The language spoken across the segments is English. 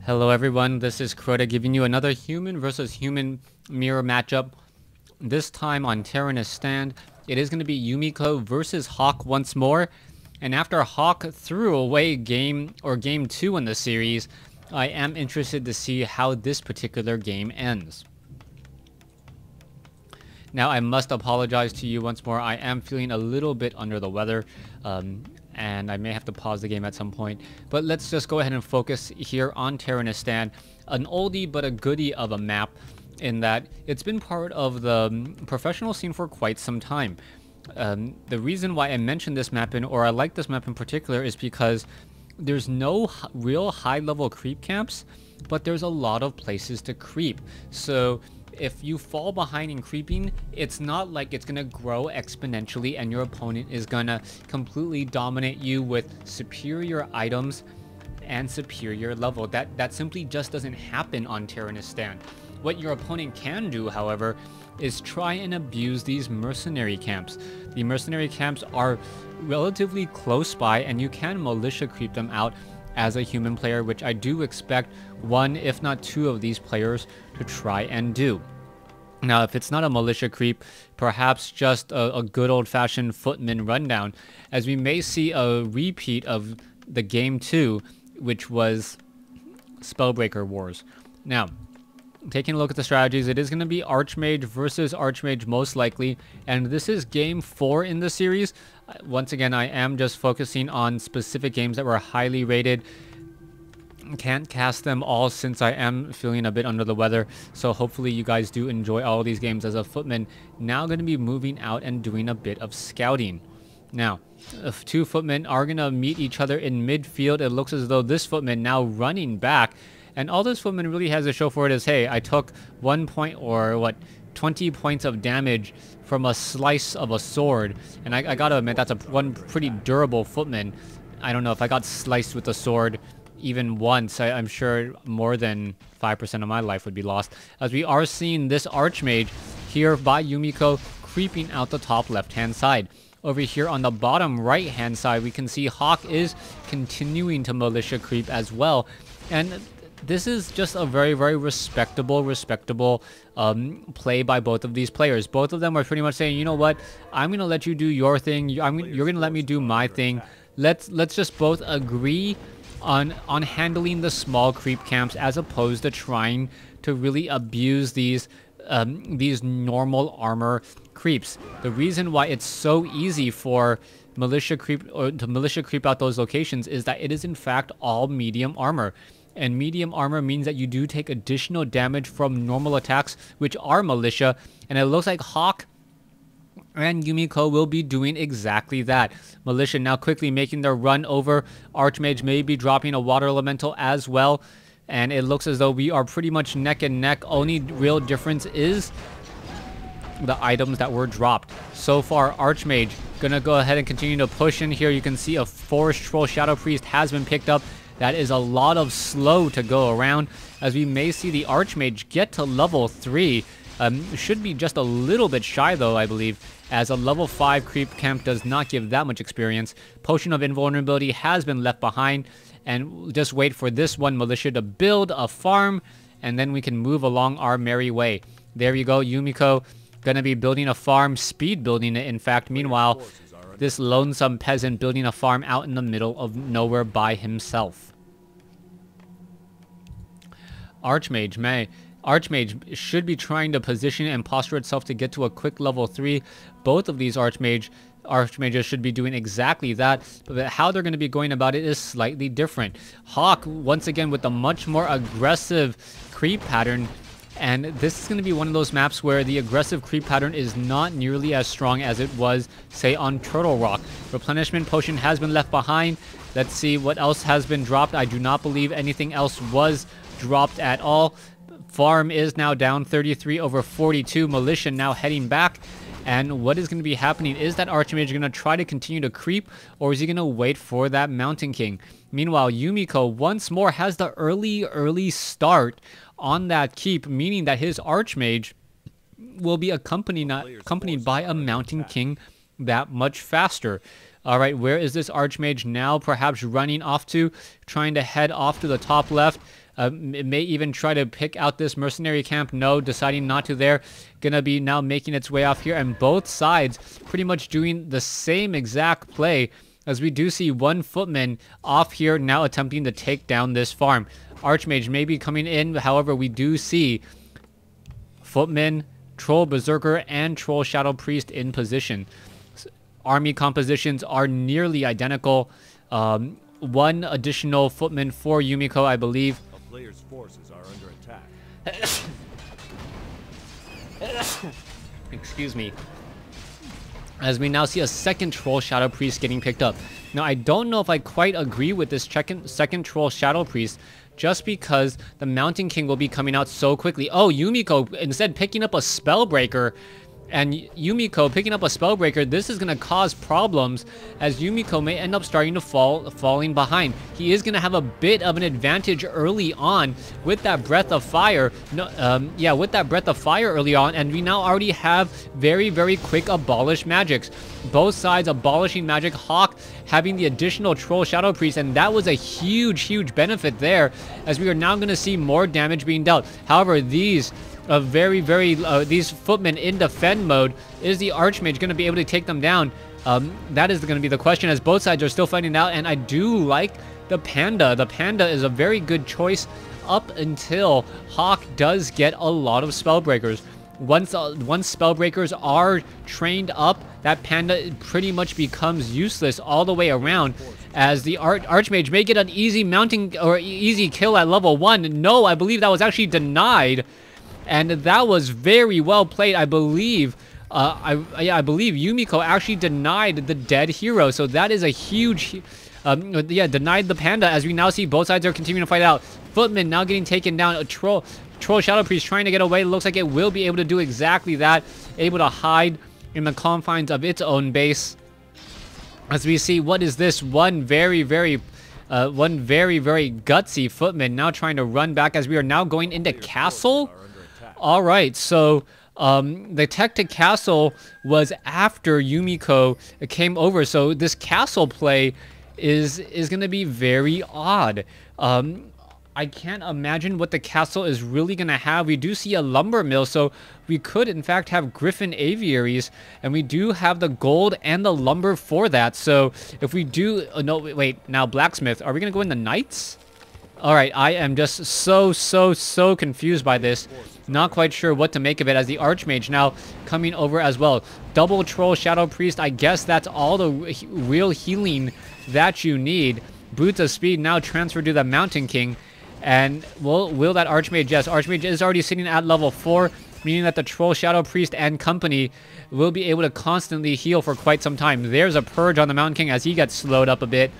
Hello everyone, this is Crota giving you another human versus human mirror matchup. This time on Terranus Stand, it is going to be Yumiko versus Hawk once more. And after Hawk threw away game 2 in the series, I am interested to see how this particular game ends. Now I must apologize to you once more, I am feeling a little bit under the weather. And I may have to pause the game at some point. But let's just go ahead and focus here on Terranus Stand, an oldie but a goodie of a map in that it's been part of the professional scene for quite some time. The reason why I mentioned this map or I like this map in particular is because there's no real high-level creep camps, but there's a lot of places to creep. So if you fall behind in creeping, it's not like it's gonna grow exponentially and your opponent is gonna completely dominate you with superior items and superior level. That simply just doesn't happen on Terranus Stand. What your opponent can do, however, is try and abuse these mercenary camps. The mercenary camps are relatively close by and you can militia creep them out as a human player, which I do expect one, if not two of these players to try and do. Now, if it's not a militia creep, perhaps just a good old-fashioned footman rundown, as we may see a repeat of the game 2, which was Spellbreaker Wars. Now, taking a look at the strategies, it is going to be Archmage versus Archmage most likely, and this is game 4 in the series. Once again, I am just focusing on specific games that were highly rated. Can't cast them all since I am feeling a bit under the weather, so hopefully you guys do enjoy all of these games as a footman. Now going to be moving out and doing a bit of scouting. Now, if two footmen are going to meet each other in midfield, it looks as though this footman now running back, and all this footman really has to show for it is, hey, I took 1 point or what, 20 points of damage from a slice of a sword, and I gotta admit that's one pretty durable footman. I don't know if I got sliced with a sword even once, I'm sure more than 5% of my life would be lost, as we are seeing this Archmage here by Yumiko creeping out the top left-hand side. Over here on the bottom right-hand side, we can see Hawk is continuing to militia creep as well, and this is just a very, very respectable play by both of these players. Both of them are pretty much saying, you know what, I'm gonna let you do your thing, you're gonna let me do my thing. Let's just both agree on handling the small creep camps as opposed to trying to really abuse these normal armor creeps. The reason why it's so easy for militia creep out those locations is that it is in fact all medium armor. And medium armor means that you do take additional damage from normal attacks, which are militia, and it looks like Hawk and Yumiko will be doing exactly that. Militia now quickly making their run over. Archmage may be dropping a water elemental as well. And it looks as though we are pretty much neck and neck. Only real difference is the items that were dropped. So far, Archmage gonna go ahead and continue to push in here. You can see a Forest Troll Shadow Priest has been picked up. That is a lot of slow to go around, as we may see the Archmage get to level 3. Should be just a little bit shy though, I believe, as a level 5 creep camp does not give that much experience. Potion of Invulnerability has been left behind, and we'll just wait for this one militia to build a farm, and then we can move along our merry way. There you go, Yumiko gonna be building a farm, speed building it in fact. Meanwhile, this lonesome peasant building a farm out in the middle of nowhere by himself. Archmage should be trying to position and posture itself to get to a quick level 3. Both of these Archmages should be doing exactly that, but how they're going to be going about it is slightly different. Hawk, once again, with a much more aggressive creep pattern, and this is going to be one of those maps where the aggressive creep pattern is not nearly as strong as it was, say, on Turtle Rock. Replenishment Potion has been left behind. Let's see what else has been dropped. I do not believe anything else was dropped at all. Farm is now down 33 over 42. Militia now heading back. And what is going to be happening is that Archmage going to try to continue to creep, or is he going to wait for that Mountain King? Meanwhile, Yumiko once more has the early start on that keep, meaning that his Archmage will be accompanied by a Mountain King that much faster. All right, where is this Archmage now perhaps running off to? Trying to head off to the top left. May even try to pick out this mercenary camp. No, deciding not to there. Gonna be now making its way off here, and both sides pretty much doing the same exact play, as we do see one footman off here now attempting to take down this farm. Archmage may be coming in, however, we do see footman, troll berserker, and troll shadow priest in position. Army compositions are nearly identical. One additional footman for Yumiko, I believe. A player's forces are under attack. Excuse me. As we now see a second troll shadow priest getting picked up. Now, I don't know if I quite agree with this second troll shadow priest, just because the Mountain King will be coming out so quickly. Oh, Yumiko instead picking up a Spellbreaker. And Yumiko picking up a Spellbreaker, this is going to cause problems, as Yumiko may end up starting to falling behind. He is going to have a bit of an advantage early on with that Breath of Fire. With that Breath of Fire early on, and we now already have very, very quick abolish magics. Both sides abolishing magic. Hawk having the additional Troll Shadow Priest, and that was a huge, huge benefit there, as we are now going to see more damage being dealt. However, these footmen in defend mode, is the Archmage going to be able to take them down? That is going to be the question, as both sides are still fighting out, and I do like the Panda. The Panda is a very good choice up until Hawk does get a lot of Spellbreakers. Once Spellbreakers are trained up, that Panda pretty much becomes useless all the way around, as the Archmage may get an easy mounting or easy kill at level 1. No, I believe that was actually denied. And that was very well played. I believe, I believe Yumiko actually denied the dead hero. So that is a huge, denied the Panda. As we now see, both sides are continuing to fight out. Footman now getting taken down. A Troll Shadow Priest trying to get away. Looks like it will be able to do exactly that. Able to hide in the confines of its own base. As we see, what is this? One very, very gutsy footman now trying to run back, as we are now going into castle. All right, so the tech to castle was after Yumiko came over, so this castle play is going to be very odd. I can't imagine what the castle is really going to have. We do see a lumber mill, so we could in fact have griffin aviaries, and we do have the gold and the lumber for that. So if we do, no, wait, now blacksmith, are we going to go in the knights? All right, I am just so confused by this. Not quite sure what to make of it, as the Archmage now coming over as well. Double Troll Shadow Priest, I guess that's all the real healing that you need. Boots of Speed now transferred to the Mountain King. And will that Archmage? Yes, Archmage is already sitting at level 4, meaning that the Troll Shadow Priest and company will be able to constantly heal for quite some time. There's a Purge on the Mountain King as he gets slowed up a bit.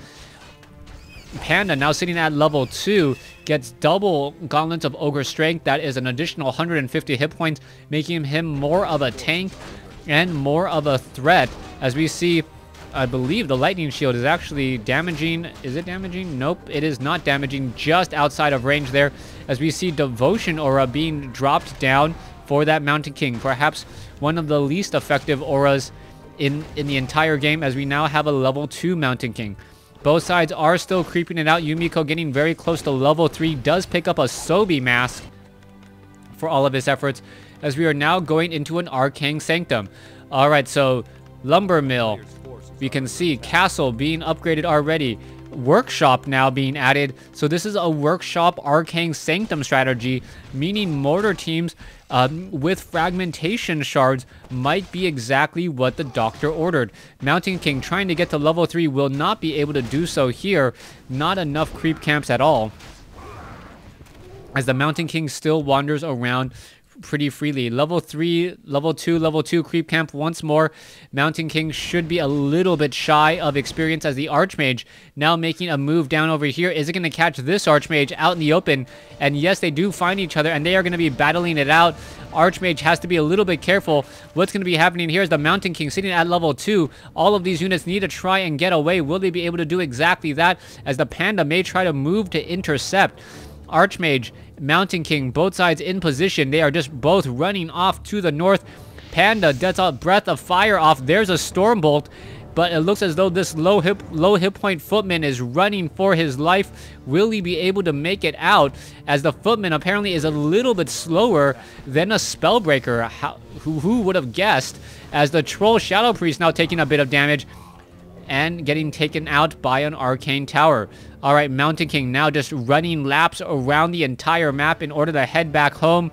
Panda now sitting at level 2 gets double Gauntlets of Ogre Strength. That is an additional 150 hit points, making him more of a tank and more of a threat. As we see, I believe the Lightning Shield is actually damaging. Is it damaging? Nope, it is not damaging. Just outside of range there, as we see Devotion Aura being dropped down for that Mountain King. Perhaps one of the least effective auras in the entire game, as we now have a level 2 Mountain King. Both sides are still creeping it out. Yumiko getting very close to level 3. Does pick up a Sobi mask for all of his efforts, as we are now going into an Arcane Sanctum. Alright, so Lumber Mill. We can see Castle being upgraded already. Workshop now being added. So this is a Workshop Arcane Sanctum strategy, meaning mortar teams with fragmentation shards might be exactly what the Doctor ordered. Mountain King trying to get to level 3 will not be able to do so here. Not enough creep camps at all, as the Mountain King still wanders around pretty freely. Level 3, level 2 creep camp once more. Mountain King should be a little bit shy of experience, as the Archmage now making a move down over here. Is it going to catch this Archmage out in the open? And yes, they do find each other, and they are going to be battling it out. Archmage has to be a little bit careful. What's going to be happening here is the Mountain King sitting at level 2. All of these units need to try and get away. Will they be able to do exactly that, as the Panda may try to move to intercept? Archmage, Mountain King, both sides in position. They are just both running off to the north. Panda gets a Breath of Fire off. There's a Stormbolt. but it looks as though this low hit point footman is running for his life. Will he be able to make it out, as the footman apparently is a little bit slower than a spellbreaker? Who would have guessed, as the troll shadow priest now taking a bit of damage and getting taken out by an arcane tower. All right, Mountain King now just running laps around the entire map in order to head back home,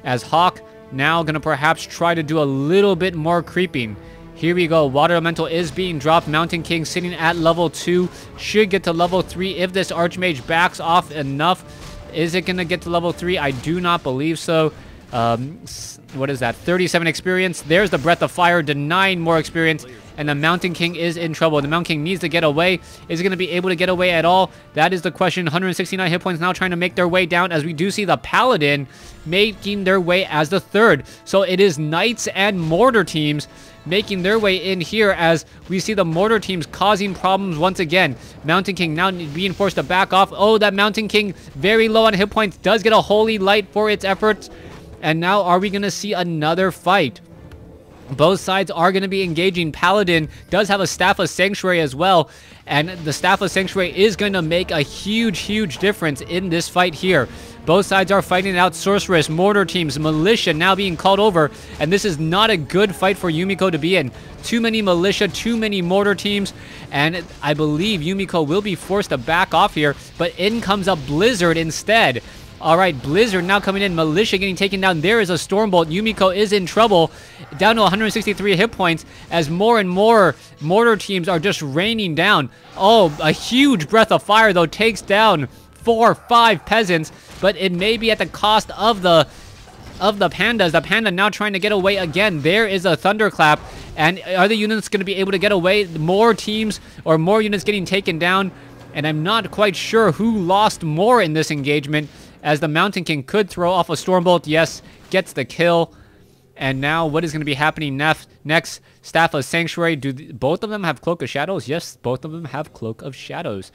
as Hawk now gonna perhaps try to do a little bit more creeping. Here we go. Water Elemental is being dropped. Mountain King sitting at level 2. Should get to level 3 if this Archmage backs off enough. Is it gonna get to level 3? I do not believe so. What is that? 37 experience. There's the Breath of Fire, denying more experience, and the Mountain King is in trouble. The Mountain King needs to get away. Is he going to be able to get away at all? That is the question. 169 hit points now, trying to make their way down, as we do see the Paladin making their way as the third. So it is Knights and Mortar teams making their way in here, as we see the Mortar teams causing problems once again. Mountain King now being forced to back off. Oh, that Mountain King, very low on hit points, does get a Holy Light for its efforts. And now are we going to see another fight? Both sides are going to be engaging. Paladin does have a Staff of Sanctuary as well, and the Staff of Sanctuary is going to make a huge difference in this fight here. Both sides are fighting out. Sorceress, Mortar teams, Militia now being called over, and this is not a good fight for Yumiko to be in. Too many Militia, too many Mortar teams, and I believe Yumiko will be forced to back off here, but in comes a Blizzard instead. All right, Blizzard now coming in. Militia getting taken down. There is a Stormbolt. Yumiko is in trouble. Down to 163 hit points, as more and more Mortar teams are just raining down. Oh, a huge Breath of Fire, though, takes down 4 or 5 peasants, but it may be at the cost of the pandas. The panda now trying to get away again. There is a Thunderclap, and are the units going to be able to get away? More teams or more units getting taken down, and I'm not quite sure who lost more in this engagement, as the Mountain King could throw off a Stormbolt. Yes, gets the kill. And now what is going to be happening next? Staff of Sanctuary. Do both of them have Cloak of Shadows? Yes, both of them have Cloak of Shadows.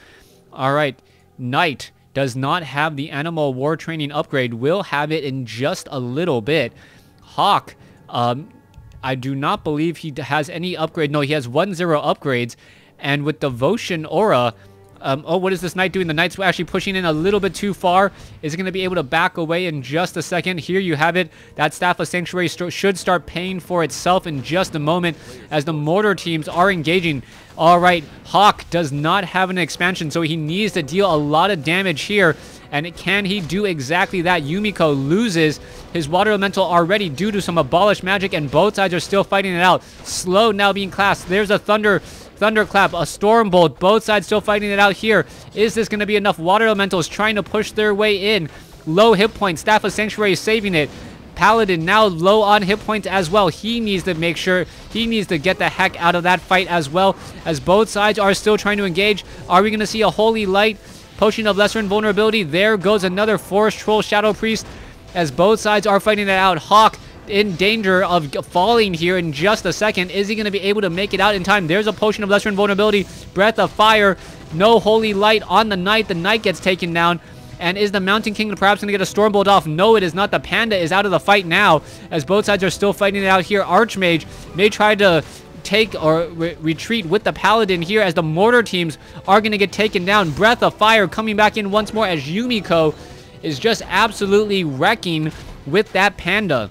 All right. Knight does not have the Animal War Training upgrade. Will have it in just a little bit. Hawk, I do not believe he has any upgrade. No, he has 1-0 upgrades. And with Devotion Aura... oh, what is this Knight doing? The Knight's actually pushing in a little bit too far. Is it going to be able to back away in just a second? Here you have it. That Staff of Sanctuary should start paying for itself in just a moment, as the Mortar teams are engaging. All right, Hawk does not have an expansion, so he needs to deal a lot of damage here. And can he do exactly that? Yumiko loses his Water Elemental already due to some abolished magic, and both sides are still fighting it out. Slow now being classed. There's a Thunderclap, a Stormbolt. Both sides still fighting it out here. Is this going to be enough? Water Elementals trying to push their way in. Low hit points. Staff of Sanctuary is saving it. Paladin now low on hit points as well. He needs to make sure he needs to get the heck out of that fight as well, as both sides are still trying to engage. Are we going to see a Holy Light? Potion of Lesser Invulnerability. There goes another Forest Troll Shadow Priest, as both sides are fighting it out. Hawk in danger of falling here in just a second. Is he going to be able to make it out in time? There's a Potion of Lesser Invulnerability. Breath of Fire. No Holy Light on the Knight. The Knight gets taken down. And is the Mountain King perhaps going to get a Stormbolt off? No, it is not. The Panda is out of the fight now, as both sides are still fighting it out here. Archmage may try to take or retreat with the Paladin here, as the Mortar teams are going to get taken down. Breath of Fire coming back in once more, as Yumiko is just absolutely wrecking with that Panda.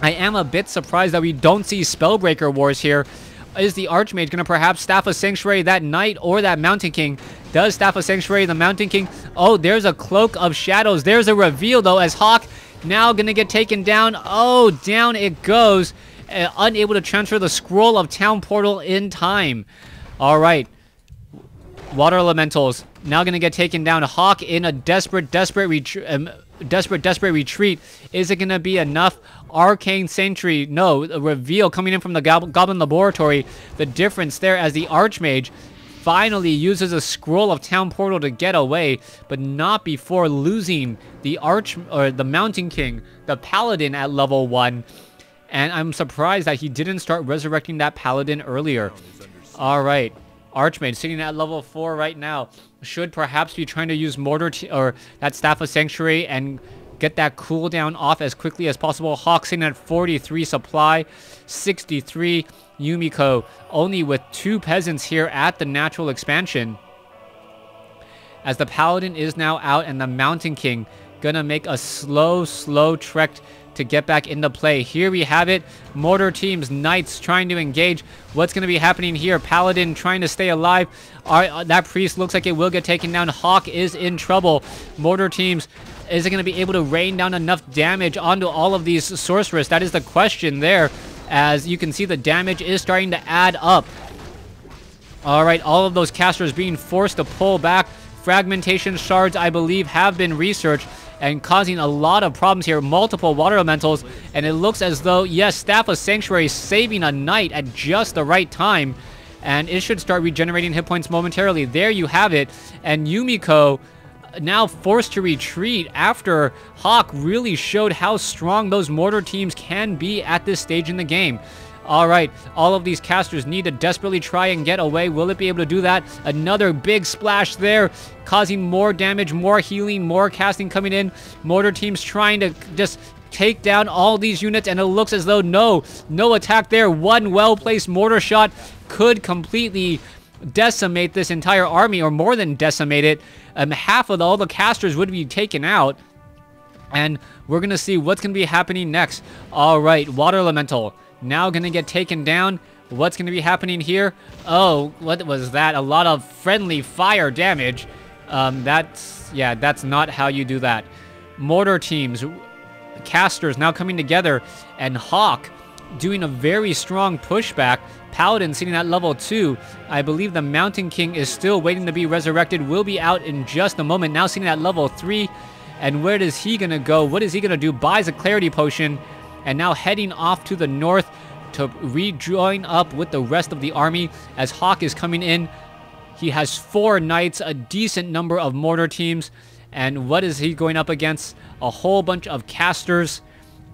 I am a bit surprised that we don't see Spellbreaker Wars here. Is the Archmage going to perhaps Staff of Sanctuary that Knight or that Mountain King? Does Staff of Sanctuary the Mountain King? Oh, there's a Cloak of Shadows. There's a reveal, though, as Hawk now going to get taken down. Oh, down it goes. Unable to transfer the Scroll of Town Portal in time. All right. Water Elementals now going to get taken down. Hawk in a desperate retreat. Is it going to be enough? Arcane Sentry, no. A reveal coming in from the Goblin Laboratory. The difference there, as the Archmage finally uses a Scroll of Town Portal to get away, but not before losing the the Mountain King, the Paladin at level 1. And I'm surprised that he didn't start resurrecting that Paladin earlier. All right. Archmage sitting at level 4 right now. Should perhaps be trying to use Mortar or that Staff of Sanctuary and get that cooldown off as quickly as possible. Hawk sitting at 43 supply, 63. Yumiko only with 2 peasants here at the natural expansion. As the Paladin is now out and the Mountain King gonna make a slow trek to get back into play. Here we have it. Mortar teams, Knights trying to engage. What's going to be happening here? Paladin trying to stay alive. That Priest looks like it will get taken down. Hawk is in trouble. Mortar teams, is it going to be able to rain down enough damage onto all of these sorcerers? That is the question there. As you can see, the damage is starting to add up. All right, all of those casters being forced to pull back. Fragmentation shards, I believe, have been researched and causing a lot of problems here. Multiple water elementals, and it looks as though, yes, Staff of Sanctuary saving a knight at just the right time, and it should start regenerating hit points momentarily. There you have it, and Yumiko now forced to retreat after Hawk really showed how strong those mortar teams can be at this stage in the game. All right, all of these casters need to desperately try and get away. Will it be able to do that? Another big splash there, causing more damage, more healing, more casting coming in. Mortar teams trying to just take down all these units, and it looks as though no attack there. One well-placed mortar shot could completely decimate this entire army, or more than decimate it. Half of all the casters would be taken out, and we're going to see what's going to be happening next. All right, Water Elemental now going to get taken down. What's going to be happening here? Oh, what was that? A lot of friendly fire damage. That's not how you do that. Mortar teams, casters now coming together, and Hawk doing a very strong pushback. Paladin sitting at level 2. I believe the Mountain King is still waiting to be resurrected. Will be out in just a moment. Now sitting at level 3. And where is he going to go? What is he going to do? Buys a Clarity Potion. And now heading off to the north to rejoin up with the rest of the army as Hawk is coming in. He has 4 knights, a decent number of mortar teams. And what is he going up against? A whole bunch of casters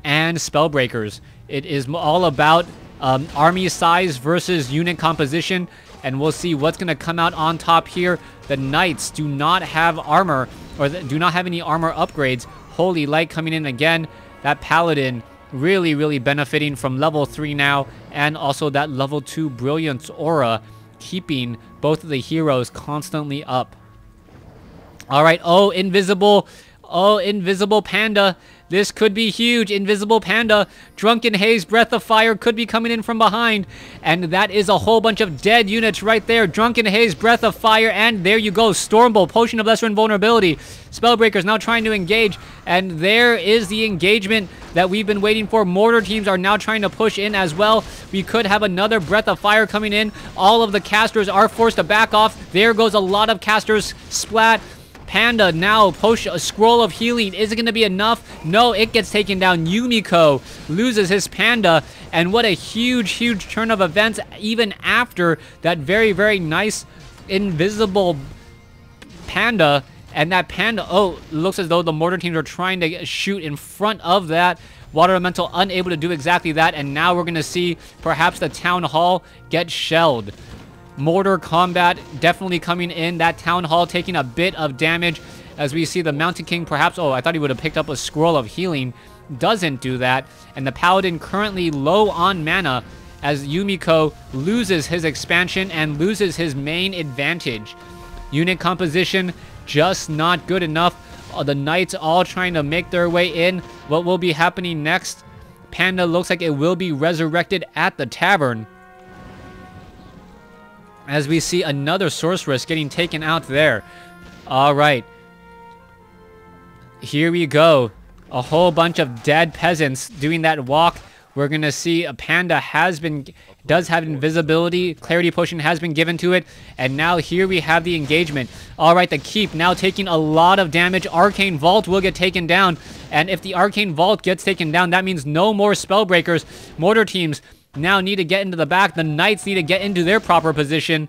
and spellbreakers. It is all about army size versus unit composition. And we'll see what's going to come out on top here. The knights do not have armor, or do not have any armor upgrades. Holy Light coming in again. That Paladin really benefiting from level 3 now, and also that level 2 Brilliance Aura, keeping both of the heroes constantly up. All right, Invisible Panda. This could be huge. Invisible Panda. Drunken Haze, Breath of Fire could be coming in from behind. And that is a whole bunch of dead units right there. Drunken Haze, Breath of Fire, and there you go. Stormbolt, Potion of Lesser Invulnerability. Spellbreakers now trying to engage. And there is the engagement that we've been waiting for. Mortar teams are now trying to push in as well. We could have another Breath of Fire coming in. All of the casters are forced to back off. There goes a lot of casters. Splat. Panda now push a Scroll of Healing. Is it going to be enough? No, it gets taken down. Yumiko loses his Panda. And what a huge turn of events even after that very nice invisible Panda. And that Panda, looks as though the mortar teams are trying to shoot in front of that. Water Elemental unable to do exactly that. And now we're going to see perhaps the Town Hall get shelled. Mortar combat definitely coming in. That Town Hall taking a bit of damage as we see the Mountain King perhaps... I thought he would have picked up a Scroll of Healing. Doesn't do that. And the Paladin currently low on mana as Yumiko loses his expansion and loses his main advantage. Unit composition just not good enough. The Knights all trying to make their way in. What will be happening next? Panda looks like it will be resurrected at the tavern. As we see another sorceress getting taken out there. All right. Here we go. A whole bunch of dead peasants doing that walk. We're going to see a Panda does have invisibility. Clarity Potion has been given to it. And now here we have the engagement. All right, the Keep now taking a lot of damage. Arcane Vault will get taken down. And if the Arcane Vault gets taken down, that means no more Spellbreakers. Mortar teams now need to get into the back. The Knights need to get into their proper position.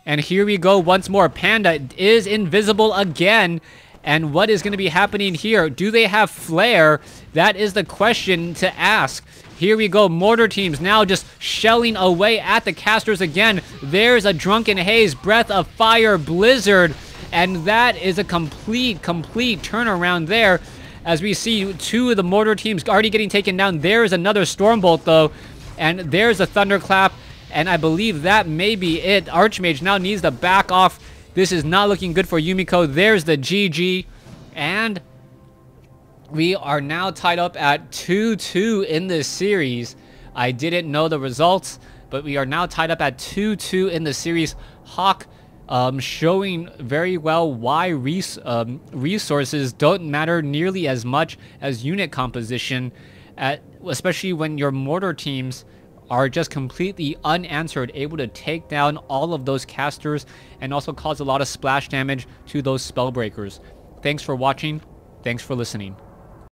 And here we go once more. Panda is invisible again. And what is going to be happening here? Do they have Flare? That is the question to ask. Here we go. Mortar teams now just shelling away at the casters again. There's a Drunken Haze, Breath of Fire, Blizzard. And that is a complete turnaround there. as we see two of the mortar teams already getting taken down. There's another Stormbolt, though, and there's a Thunderclap, and I believe that may be it. Archmage now needs to back off. This is not looking good for Yumiko. There's the GG, and we are now tied up at 2-2 in this series. I didn't know the results, but we are now tied up at 2-2 in the series. Hawk showing very well why resources don't matter nearly as much as unit composition, especially when your mortar teams are just completely unanswered, able to take down all of those casters and also cause a lot of splash damage to those spellbreakers. Thanks for watching. Thanks for listening.